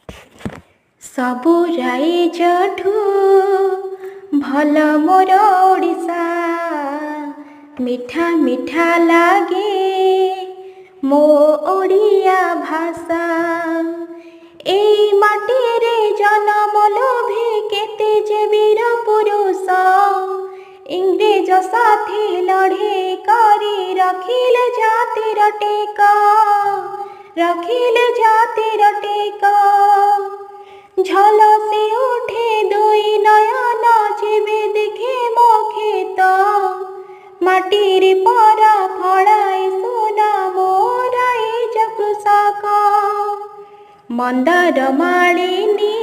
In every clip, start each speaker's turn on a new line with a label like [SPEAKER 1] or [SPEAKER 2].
[SPEAKER 1] सबु राइजठु भल मोर ओडिशा, मिठा मिठा लागे मो ओडिया भाषा। एई माटी रे जन्म लोभे केते जे वीर पुरुष, इंग्रेज साथी लड़े करी रखिले जातिर टेका, रखिले जातिर टेका। झलसी उठे दुई नयन जेबे देखे मो खेत, माटीर परा फड़ाए सोना मोराए कृषक। मंदार मालिनी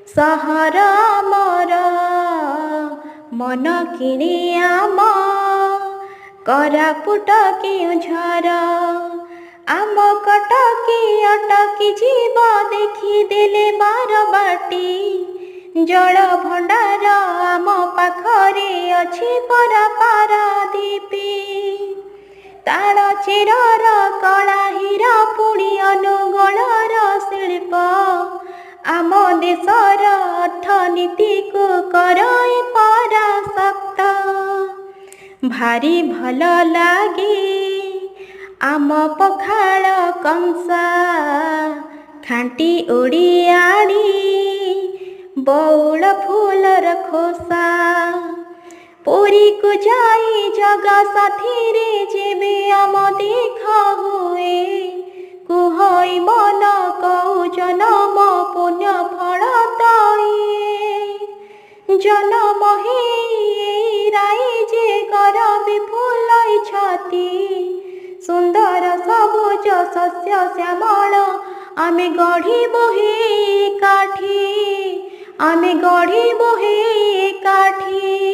[SPEAKER 1] सहर आमर, मन किणे आम कोरापुट केउझर। आम कटकी अटकी जीव देखी देले बारबाटी, जल भंडार आम पाखरे अछि परा पारादीपी। ताल चेरर कला हीरा पुणी अनुगोलर शिल्प, आम देशर अर्थनीति को करई पराशक्त। भारी भल लागे आम पखाल कंसा, खांटी ओडियाड़ी बौल फूलर खोसा। पुरी को जाई जगा साथी रे जेबे आम देखा हुए, कुहई मन कौ जन्म पुण्य फल तये। जन्म हे राइजे कर विफुलै छती, सुंदर सबुज शस्य श्यामल आमे गढ़िबु हे काठी, आमे गढ़िबु हे काठी।